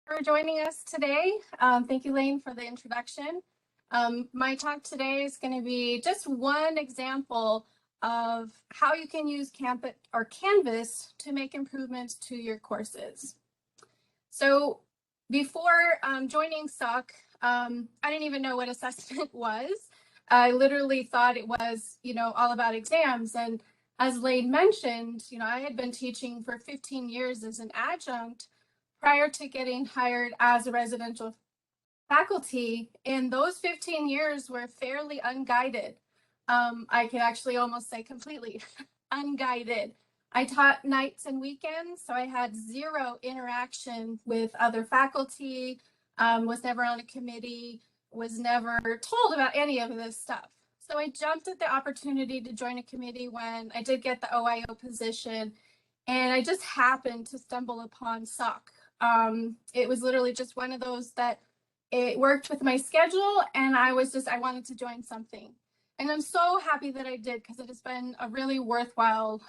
for joining us today. Thank you, Lane, for the introduction. My talk today is going to be just one example of how you can use Canvas to make improvements to your courses. So before joining SOC, I didn't even know what assessment was. I literally thought it was, all about exams. And as Lane mentioned, I had been teaching for 15 years as an adjunct prior to getting hired as a residential faculty. And those 15 years were fairly unguided. I could actually almost say completely unguided. I taught nights and weekends, so I had zero interaction with other faculty, was never on a committee, was never told about any of this stuff. So I jumped at the opportunity to join a committee when I did get the OIO position, and I just happened to stumble upon SOC. It was literally just one of those that it worked with my schedule, and I wanted to join something. And I'm so happy that I did, because it has been a really worthwhile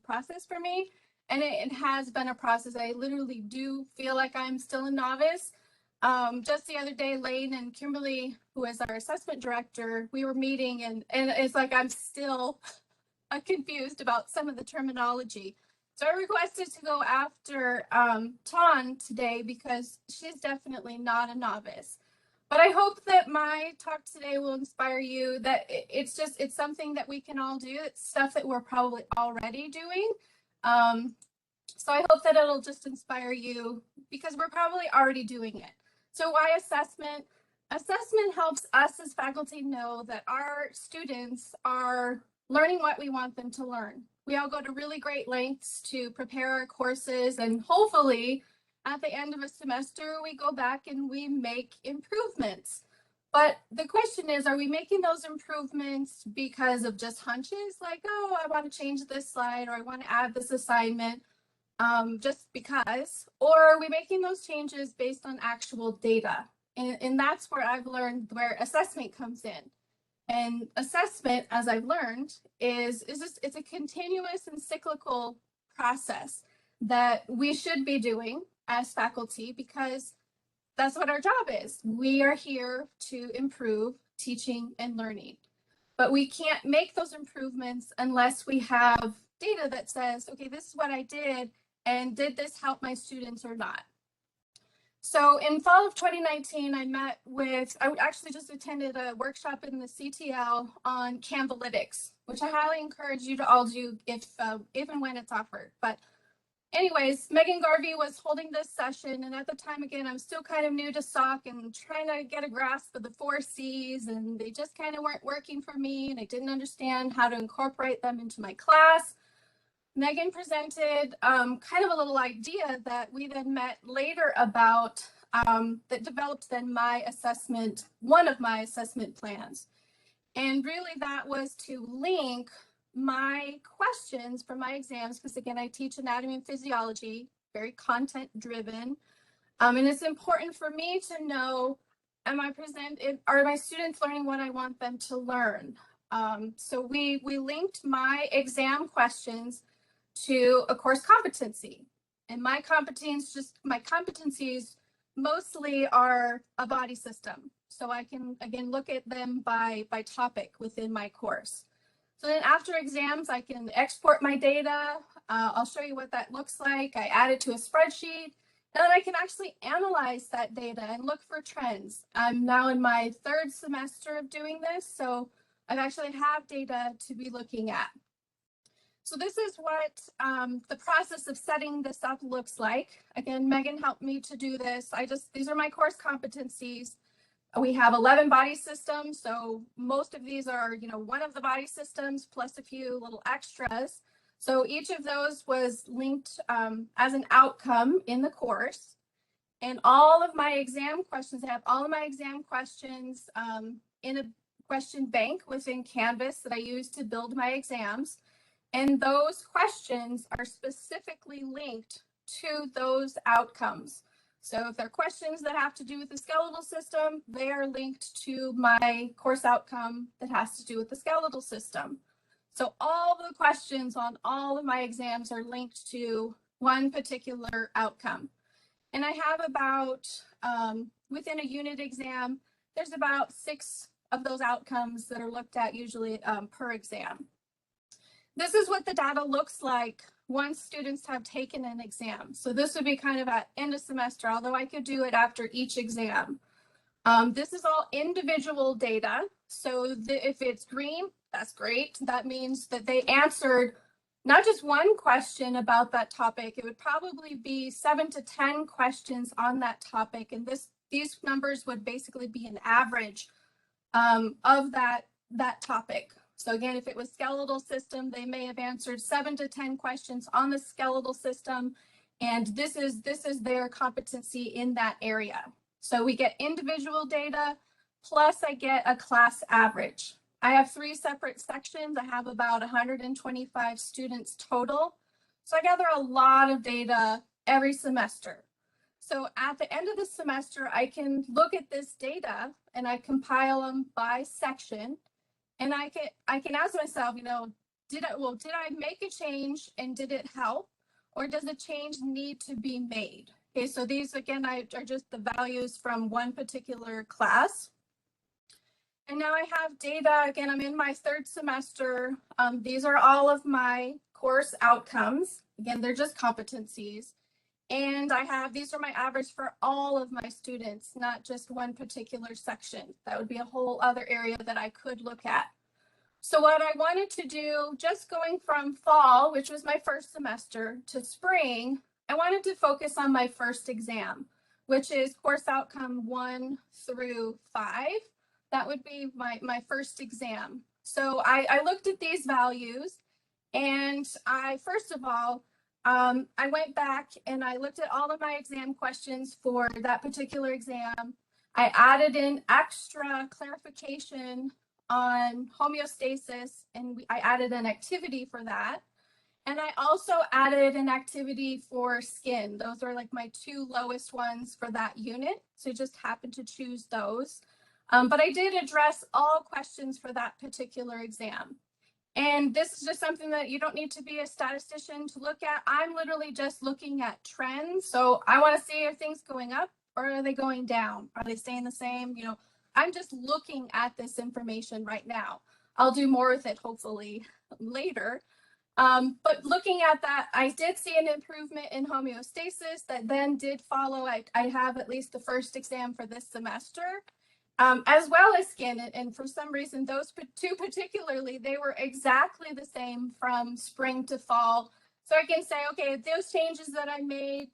process for me. And it has been a process. I literally do feel like I'm still a novice. Just the other day, Lane and Kimberly, who is our assessment director, we were meeting, and it's like I'm still confused about some of the terminology. So I requested to go after Ton today, because she's definitely not a novice. But I hope that my talk today will inspire you, that it's something that we can all do. It's stuff that we're probably already doing. So I hope that it'll just inspire you, because we're probably already doing it. So why assessment? Assessment helps us as faculty know that our students are learning what we want them to learn. We all go to really great lengths to prepare our courses, and hopefully at the end of a semester, we go back and we make improvements. But the question is, are we making those improvements because of just hunches? Like, oh, I want to change this slide, or I want to add this assignment just because? Or are we making those changes based on actual data? And that's where I've learned where assessment comes in. And assessment, as I've learned, it's a continuous and cyclical process that we should be doing as faculty, because that's what our job is. We are here to improve teaching and learning, but we can't make those improvements unless we have data that says, okay, this is what I did, and did this help my students or not? So in fall of 2019, I actually just attended a workshop in the CTL on Canvalytics, which I highly encourage you to all do if and when it's offered. But anyways, Megan Garvey was holding this session, and at the time, again, I'm still kind of new to SOC and trying to get a grasp of the 4 C's, and they just kind of weren't working for me, and I didn't understand how to incorporate them into my class. Megan presented kind of a little idea that we then met later about that developed then one of my assessment plans. And really that was to link my questions for my exams, because again, I teach anatomy and physiology, very content driven. And it's important for me to know, are my students learning what I want them to learn? So we linked my exam questions to a course competency. And my competencies mostly are a body system. So I can, again, look at them by topic within my course. So then after exams, I can export my data. I'll show you what that looks like. I add it to a spreadsheet, and then I can actually analyze that data and look for trends. I'm now in my 3rd semester of doing this, so I actually have data to be looking at. So this is what the process of setting this up looks like. Again, Megan helped me to do this. These are my course competencies. We have 11 body systems, so most of these are, one of the body systems plus a few little extras. So each of those was linked as an outcome in the course. And all of my exam questions, I have all of my exam questions in a question bank within Canvas that I use to build my exams. And those questions are specifically linked to those outcomes. So if they're questions that have to do with the skeletal system, they are linked to my course outcome that has to do with the skeletal system. So all the questions on all of my exams are linked to one particular outcome. And I have about, within a unit exam, there's about 6 of those outcomes that are looked at usually per exam. This is what the data looks like once students have taken an exam. So this would be kind of at end of semester, although I could do it after each exam. This is all individual data. So if it's green, that's great. That means that they answered not just one question about that topic. It would probably be 7 to 10 questions on that topic. And these numbers would basically be an average of that topic. So again, if it was skeletal system, they may have answered 7 to 10 questions on the skeletal system. And this is their competency in that area. So we get individual data, plus I get a class average. I have 3 separate sections. I have about 125 students total. So I gather a lot of data every semester. So at the end of the semester, I can look at this data and I compile them by section. And I can ask myself, did I make a change and did it help? Or does a change need to be made? Okay, so these again are just the values from one particular class. And now I have data, again, I'm in my 3rd semester. These are all of my course outcomes. Again, they're just competencies. And these are my average for all of my students, not just one particular section. That would be a whole other area that I could look at. So what I wanted to do, just going from fall, which was my 1st semester, to spring, I wanted to focus on my first exam, which is course outcome 1 through 5. That would be my first exam. So I looked at these values, and first of all, I went back and I looked at all of my exam questions for that particular exam. I added in extra clarification on homeostasis, and I added an activity for that. And I also added an activity for skin. Those are like my 2 lowest ones for that unit. So I just happened to choose those. But I did address all questions for that particular exam. And this is just something that you don't need to be a statistician to look at. I'm literally just looking at trends. So I want to see, are things going up or are they going down? Are they staying the same? I'm just looking at this information right now. I'll do more with it hopefully later. But looking at that, I did see an improvement in homeostasis that then did follow. I have at least the first exam for this semester, as well as skin. And for some reason, those 2 particularly, they were exactly the same from spring to fall. So I can say, okay, those changes that I made,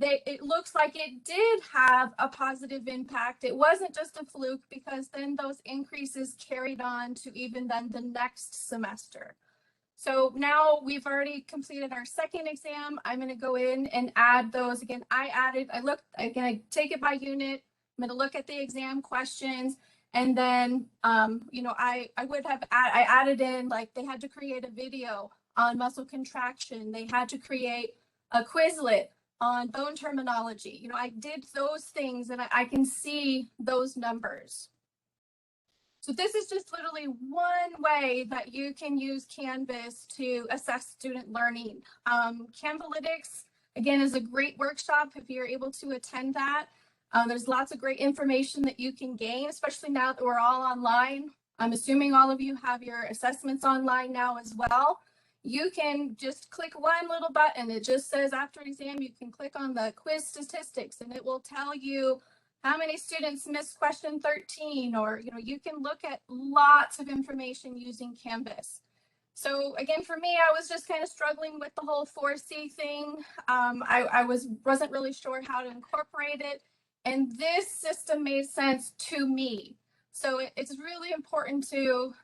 it looks like it did have a positive impact. It wasn't just a fluke, because then those increases carried on to even then the next semester. So now we've already completed our 2nd exam. I'm going to go in and add those again. I take it by unit. I'm going to look at the exam questions, and then, I added in, like, they had to create a video on muscle contraction. They had to create a Quizlet on bone terminology. I did those things, and I can see those numbers. So this is just literally one way that you can use Canvas to assess student learning. Canvalytics, again, is a great workshop if you're able to attend that. There's lots of great information that you can gain, especially now that we're all online. I'm assuming all of you have your assessments online now as well. You can just click one little button. It just says after exam, you can click on the quiz statistics, and it will tell you how many students missed question 13, or you can look at lots of information using Canvas. So again, for me, I was just kind of struggling with the whole 4C thing. I wasn't really sure how to incorporate it, and this system made sense to me. So it's really important to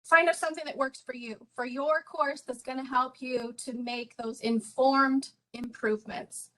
find out something that works for you, for your course, that's going to help you to make those informed improvements.